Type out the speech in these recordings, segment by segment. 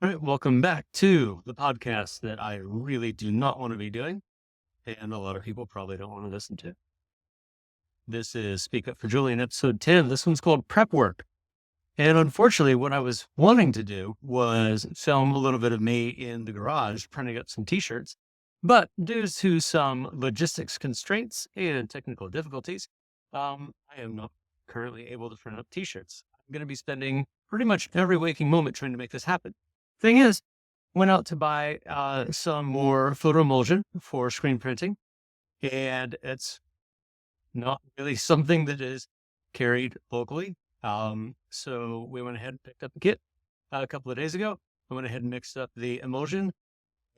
All right, welcome back to the podcast that I really do not want to be doing, and a lot of people probably don't want to listen to. This is Speak Up for Julian, episode 10. This one's called Prep Work. And unfortunately, what I was wanting to do was film a little bit of me in the garage printing up some t-shirts. But due to some logistics constraints and technical difficulties, I am not currently able to print up t-shirts. I'm going to be spending pretty much every waking moment trying to make this happen. Thing is, went out to buy some more photo emulsion for screen printing, and it's not really something that is carried locally. So we went ahead and picked up a kit a couple of days ago. I went ahead and mixed up the emulsion,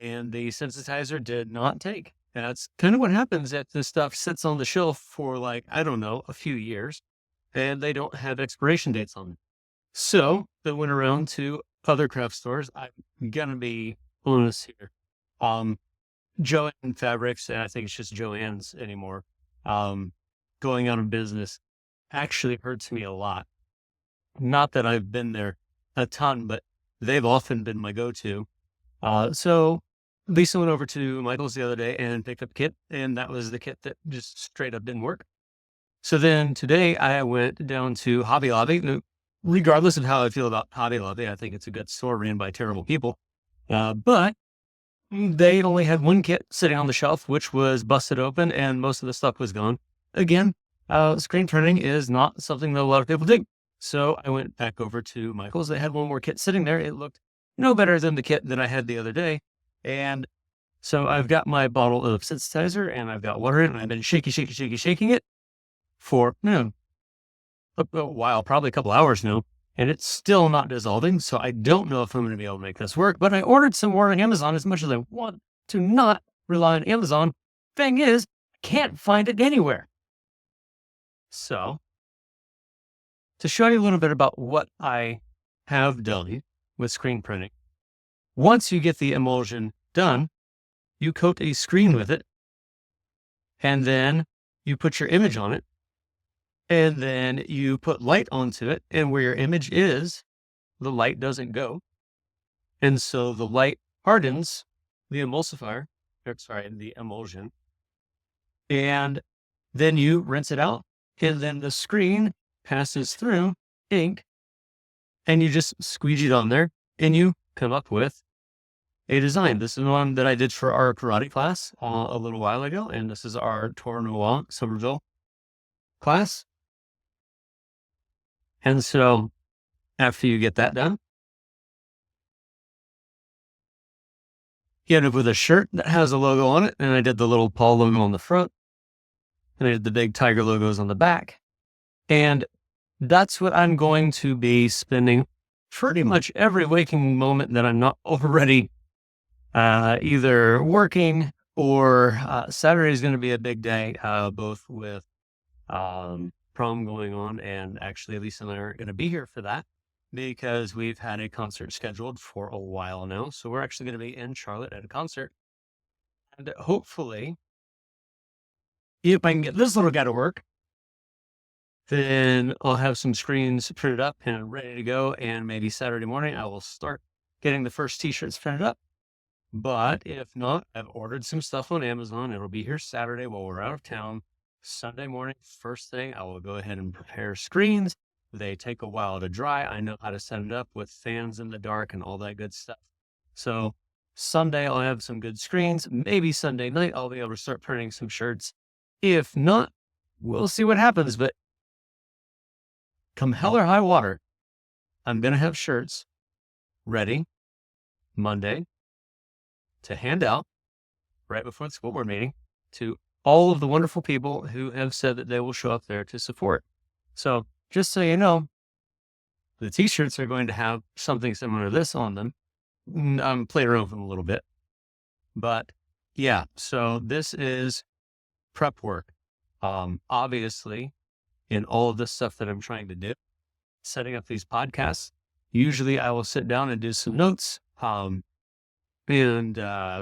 and the sensitizer did not take. And that's kind of what happens if this stuff sits on the shelf for I don't know, a few years, and they don't have expiration dates on them. So I went around to other craft stores. I'm gonna be honest here. Joanne Fabrics, and I think it's just Joanne's anymore, going out of business actually hurts me a lot. Not that I've been there a ton, but they've often been my go-to. So Lisa went over to Michael's the other day and picked up a kit, and that was the kit that just straight up didn't work. So then today I went down to Hobby Lobby. Regardless of how I feel about Hobby Lobby, I think it's a good store ran by terrible people. But they only had one kit sitting on the shelf, which was busted open, and most of the stuff was gone. Again, screen printing is not something that a lot of people do. So I went back over to Michael's. They had one more kit sitting there. It looked no better than the kit that I had the other day. And so I've got my bottle of sensitizer and I've got water in it, and I've been shaking it for, a while, probably a couple hours now, and it's still not dissolving. So I don't know if I'm going to be able to make this work, but I ordered some more on Amazon. As much as I want to not rely on Amazon, thing is, I can't find it anywhere. So to show you a little bit about what I have done with screen printing, once you get the emulsion done, you coat a screen with it, and then you put your image on it, and then you put light onto it, and where your image is, the light doesn't go. And so the light hardens the the emulsion, and then you rinse it out, and then the screen passes through ink, and you just squeegee it on there, and you come up with a design. This is one that I did for our karate class a little while ago, and this is our Tournoi Somerville class. And so after you get that done, you end up with a shirt that has a logo on it, and I did the little Paul logo on the front, and I did the big tiger logos on the back. And that's what I'm going to be spending pretty much every waking moment that I'm not already either working or Saturday is going to be a big day, both with prom going on, and actually Lisa and I aren't going to be here for that because we've had a concert scheduled for a while now. So we're actually going to be in Charlotte at a concert, and hopefully if I can get this little guy to work, then I'll have some screens printed up and ready to go. And maybe Saturday morning, I will start getting the first t-shirts printed up. But if not, I've ordered some stuff on Amazon. It'll be here Saturday while we're out of town. Sunday morning, first thing, I will go ahead and prepare screens. They take a while to dry. I know how to set it up with fans in the dark and all that good stuff. So Sunday, I'll have some good screens. Maybe Sunday night, I'll be able to start printing some shirts. If not, we'll see what happens. But come hell or high water, I'm going to have shirts ready Monday to hand out right before the school board meeting to all of the wonderful people who have said that they will show up there to support. So just so you know, the t-shirts are going to have something similar to this on them. I'm playing around with them a little bit, but yeah, so this is prep work. Obviously, in all of this stuff that I'm trying to do, setting up these podcasts, usually I will sit down and do some notes, and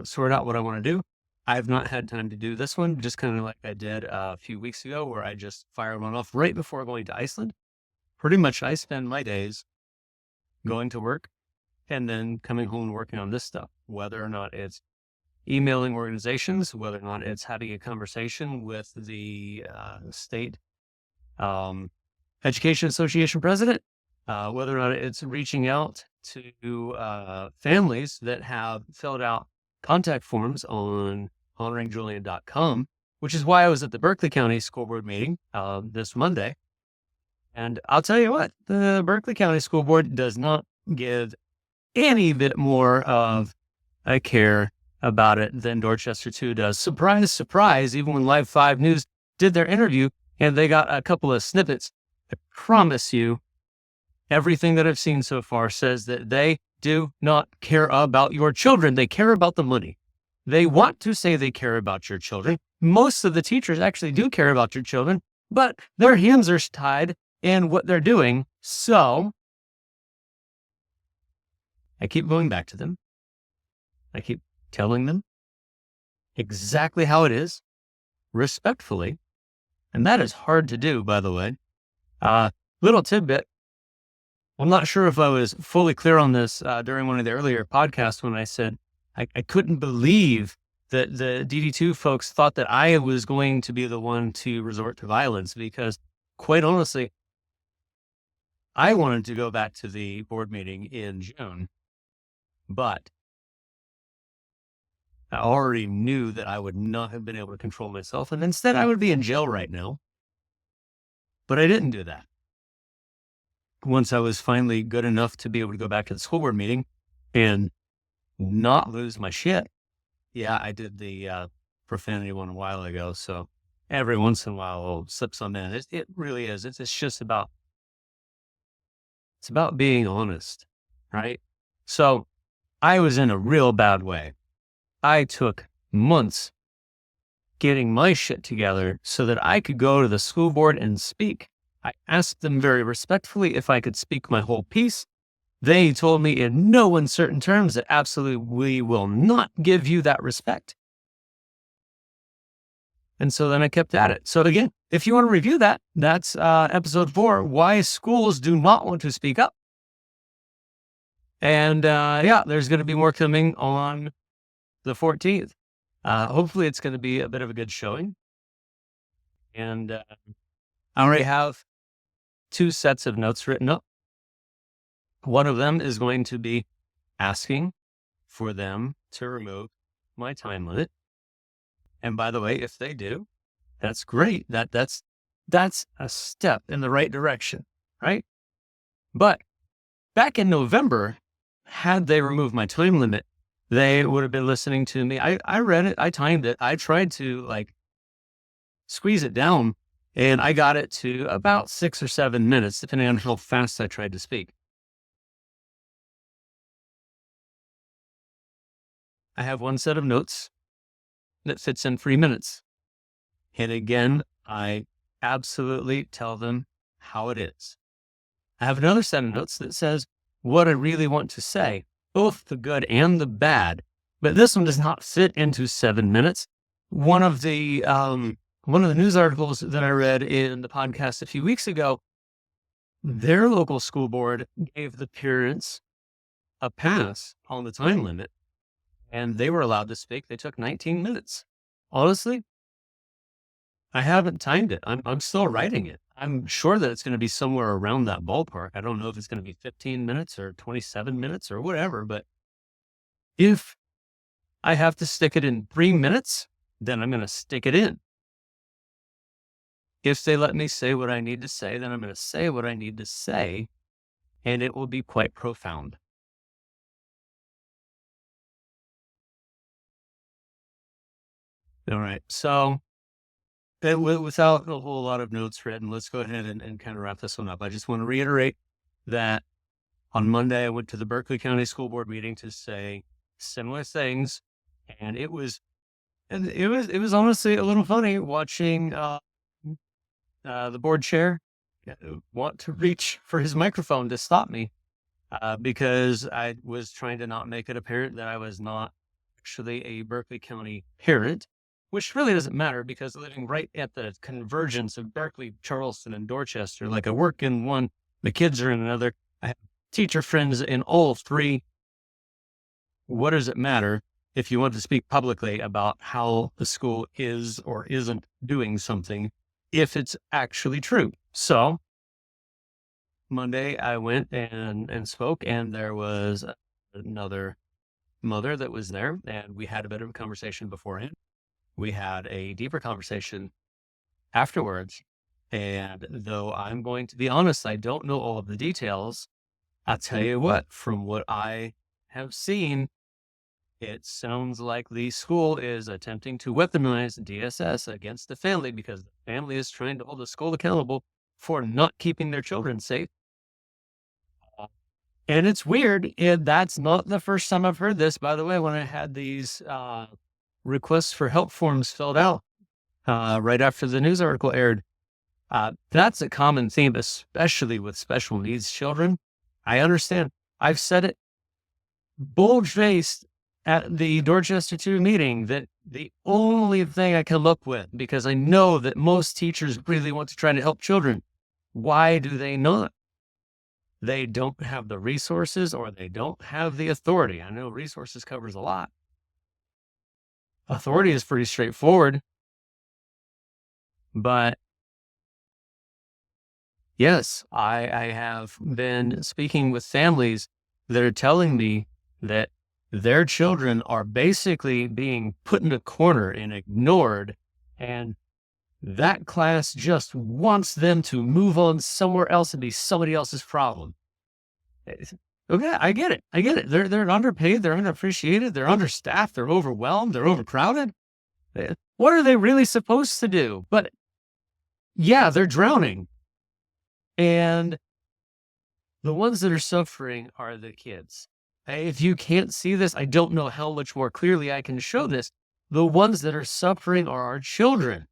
sort out what I want to do. I've not had time to do this one, just kind of like I did a few weeks ago, where I just fired one off right before going to Iceland. Pretty much I spend my days going to work and then coming home and working on this stuff, whether or not it's emailing organizations, whether or not it's having a conversation with the state education association president, whether or not it's reaching out to families that have filled out contact forms on honoringjulian.com, which is why I was at the Berkeley County School Board meeting this Monday. And I'll tell you what, the Berkeley County School Board does not give any bit more of a care about it than Dorchester 2 does. Surprise, surprise, even when Live 5 News did their interview and they got a couple of snippets, I promise you, everything that I've seen so far says that they do not care about your children. They care about the money. They want to say they care about your children. Most of the teachers actually do care about your children, but their hands are tied in what they're doing. So I keep going back to them. I keep telling them exactly how it is, respectfully. And that is hard to do, by the way. Little tidbit. I'm not sure if I was fully clear on this during one of the earlier podcasts when I said I couldn't believe that the DD2 folks thought that I was going to be the one to resort to violence, because quite honestly, I wanted to go back to the board meeting in June, but I already knew that I would not have been able to control myself, and instead I would be in jail right now. But I didn't do that. Once I was finally good enough to be able to go back to the school board meeting and not lose my shit. Yeah, I did the profanity one a while ago, so every once in a while I'll slip some in. It really is. It's just about, it's about being honest, right? So I was in a real bad way. I took months getting my shit together so that I could go to the school board and speak. I asked them very respectfully if I could speak my whole piece. They told me in no uncertain terms that absolutely we will not give you that respect. And so then I kept at it. So again, if you want to review that, that's episode 4, why schools do not want to speak up. And yeah, there's going to be more coming on the 14th. Hopefully it's going to be a bit of a good showing. And I already have 2 sets of notes written up. One of them is going to be asking for them to remove my time limit. And by the way, if they do, that's great. That's a step in the right direction, right? But back in November, had they removed my time limit, they would have been listening to me. I read it. I timed it. I tried to squeeze it down, and I got it to about 6 or 7 minutes, depending on how fast I tried to speak. I have one set of notes that fits in 3 minutes. And again, I absolutely tell them how it is. I have another set of notes that says what I really want to say, both the good and the bad. But this one does not fit into 7 minutes. One of the news articles that I read in the podcast a few weeks ago, their local school board gave the parents a pass on the time limit, and they were allowed to speak. They took 19 minutes. Honestly, I haven't timed it. I'm still writing it. I'm sure that it's going to be somewhere around that ballpark. I don't know if it's going to be 15 minutes or 27 minutes or whatever, but if I have to stick it in 3 minutes, then I'm going to stick it in. If they let me say what I need to say, then I'm going to say what I need to say, and it will be quite profound. All right. So without a whole lot of notes written, let's go ahead and kind of wrap this one up. I just want to reiterate that on Monday, I went to the Berkeley County School Board meeting to say similar things. And it was honestly a little funny watching the board chair want to reach for his microphone to stop me because I was trying to not make it apparent that I was not actually a Berkeley County parent, which really doesn't matter because living right at the convergence of Berkeley, Charleston, and Dorchester, like I work in one, the kids are in another. I have teacher friends in all 3. what does it matter if you want to speak publicly about how the school is or isn't doing something if it's actually true? So Monday I went and spoke, and there was another mother that was there, and we had a bit of a conversation beforehand. We had a deeper conversation afterwards. And though I'm going to be honest, I don't know all of the details. I'll tell you what, from what I have seen, it sounds like the school is attempting to weaponize DSS against the family because the family is trying to hold the school accountable for not keeping their children safe. And it's weird. And that's not the first time I've heard this, by the way, when I had these requests for help forms filled out right after the news article aired. That's a common theme, especially with special needs children. I understand. I've said it bold-faced at the Dorchester 2 meeting that the only thing I come up with, because I know that most teachers really want to try to help children. Why do they not? They don't have the resources or they don't have the authority. I know resources covers a lot. Authority is pretty straightforward. But yes, I have been speaking with families that are telling me that their children are basically being put in a corner and ignored, and that class just wants them to move on somewhere else and be somebody else's problem. Okay, I get it. I get it. They're underpaid, they're underappreciated, they're understaffed, they're overwhelmed, they're overcrowded. What are they really supposed to do? But yeah, they're drowning. And the ones that are suffering are the kids. If you can't see this, I don't know how much more clearly I can show this. The ones that are suffering are our children.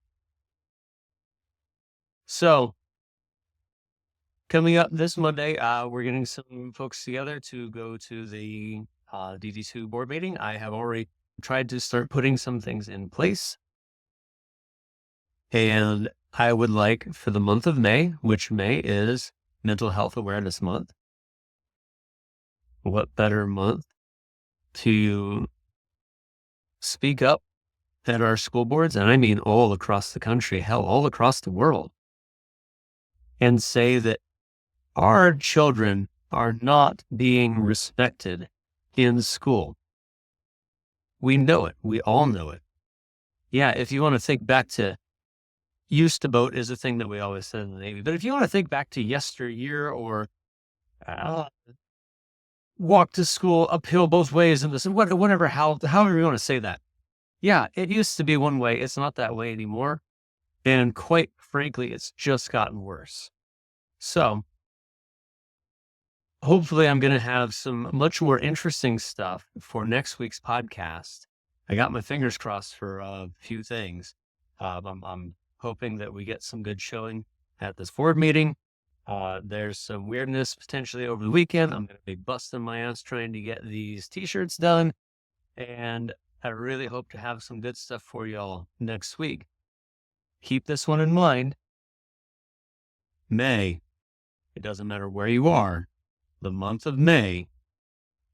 So coming up this Monday, we're getting some folks together to go to the DD2 board meeting. I have already tried to start putting some things in place. And I would like for the month of May, which May is Mental Health Awareness Month. What better month to speak up at our school boards, and I mean all across the country, hell, all across the world, and say that our children are not being respected in school. We know it. We all know it. Yeah, if you want to think back to used to boat is a thing that we always said in the Navy. But if you want to think back to yesteryear or walk to school uphill both ways and this, whatever, however you want to say that. Yeah, it used to be one way. It's not that way anymore. And quite frankly, it's just gotten worse. So hopefully I'm going to have some much more interesting stuff for next week's podcast. I got my fingers crossed for a few things. I'm hoping that we get some good showing at this board meeting. There's some weirdness potentially over the weekend. I'm going to be busting my ass trying to get these t-shirts done. And I really hope to have some good stuff for y'all next week. Keep this one in mind. May, it doesn't matter where you are, the month of May,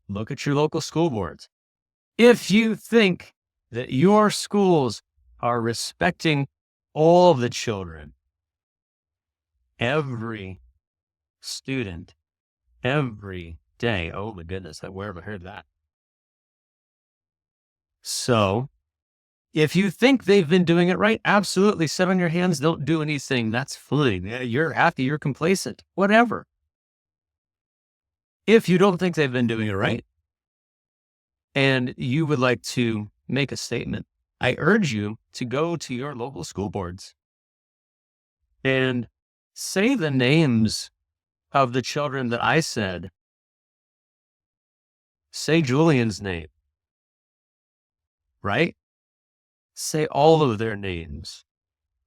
look at your local school boards. If you think that your schools are respecting all of the children, every student, every day. Oh my goodness, where have I heard that? So if you think they've been doing it right, absolutely sit on your hands, don't do anything. That's fine. You're happy, you're complacent, whatever. If you don't think they've been doing it right and you would like to make a statement, I urge you to go to your local school boards and say the names of the children that I said. Say Julian's name, right? Say all of their names.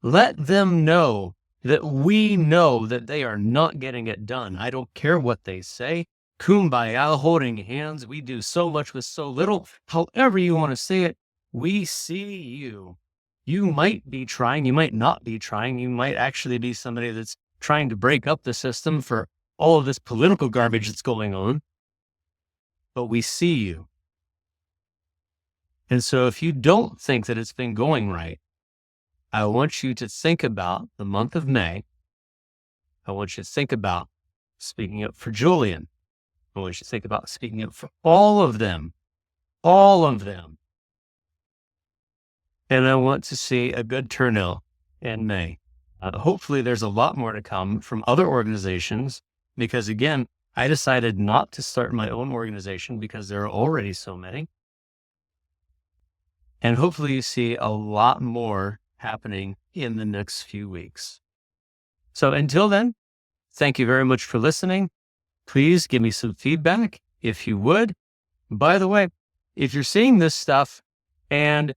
Let them know that we know that they are not getting it done. I don't care what they say. Kumbaya, holding hands. We do so much with so little. However you want to say it, we see you. You might be trying, you might not be trying. You might actually be somebody that's trying to break up the system for all of this political garbage that's going on. But we see you. And so if you don't think that it's been going right, I want you to think about the month of May. I want you to think about speaking up for Julian. I want you to think about speaking up for all of them, all of them. And I want to see a good turnout in May. Hopefully there's a lot more to come from other organizations because, again, I decided not to start my own organization because there are already so many. And hopefully you see a lot more happening in the next few weeks. So until then, thank you very much for listening. Please give me some feedback if you would. By the way, if you're seeing this stuff and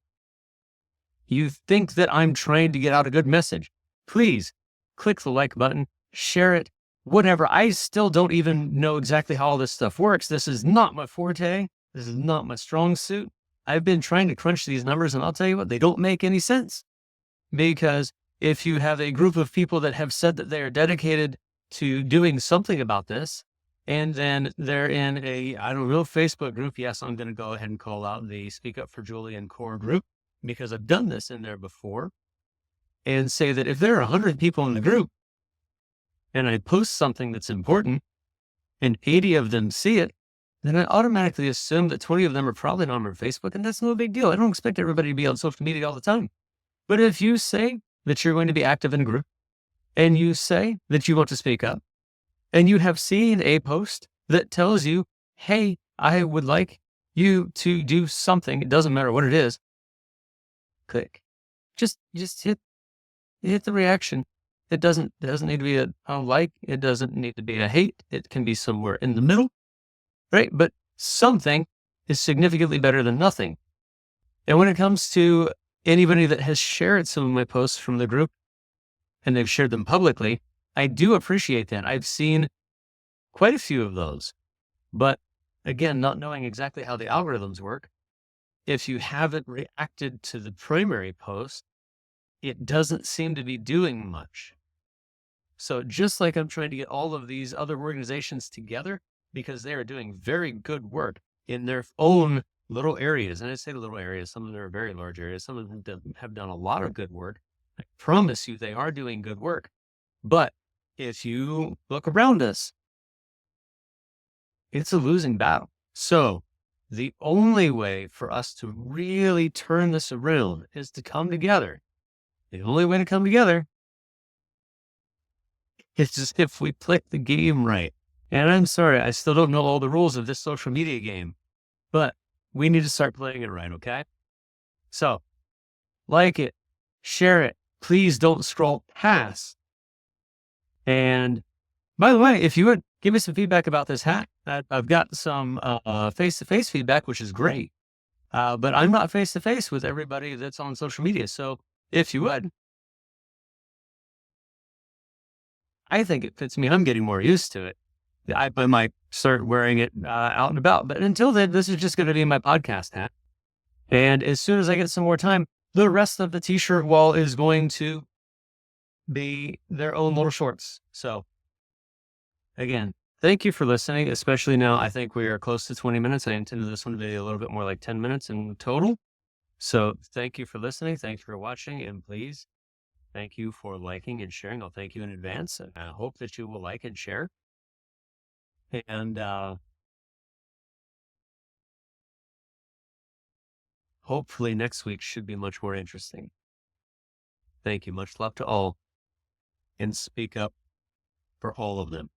you think that I'm trying to get out a good message, please click the like button, share it, whatever. I still don't even know exactly how all this stuff works. This is not my forte. This is not my strong suit. I've been trying to crunch these numbers, and I'll tell you what, they don't make any sense. Because if you have a group of people that have said that they are dedicated to doing something about this, and then they're in a, I don't know, Facebook group. Yes, I'm going to go ahead and call out the Speak Up for Julian core group because I've done this in there before, and say that if there are 100 people in the group and I post something that's important and 80 of them see it, then I automatically assume that 20 of them are probably not on Facebook, and that's no big deal. I don't expect everybody to be on social media all the time. But if you say that you're going to be active in a group and you say that you want to speak up and you have seen a post that tells you, hey, I would like you to do something, it doesn't matter what it is, click. Just hit the reaction. It doesn't need to be a like. It doesn't need to be a hate. It can be somewhere in the middle, right? But something is significantly better than nothing. And when it comes to anybody that has shared some of my posts from the group and they've shared them publicly, I do appreciate that. I've seen quite a few of those, but again, not knowing exactly how the algorithms work, if you haven't reacted to the primary post, it doesn't seem to be doing much. So just like I'm trying to get all of these other organizations together because they are doing very good work in their own little areas. And I say little areas, some of them are very large areas. Some of them have done a lot of good work. I promise you they are doing good work. But if you look around us, it's a losing battle. So the only way for us to really turn this around is to come together. The only way to come together is just if we play the game right. And I'm sorry, I still don't know all the rules of this social media game, but we need to start playing it right, okay? So, like it, share it. Please don't scroll past. And by the way, if you would give me some feedback about this hat, I've got some face-to-face feedback, which is great. But I'm not face-to-face with everybody that's on social media. So if you would, I think it fits me. I'm getting more used to it. I might start wearing it out and about. But until then, this is just going to be my podcast hat. And as soon as I get some more time, the rest of the t-shirt wall is going to be their own little shorts. So again, thank you for listening, especially now. I think we are close to 20 minutes. I intended this one to be a little bit more like 10 minutes in total. So thank you for listening. Thank you for watching. And please, thank you for liking and sharing. I'll thank you in advance. And I hope that you will like and share. And hopefully next week should be much more interesting. Thank you. Much love to all. And speak up for all of them.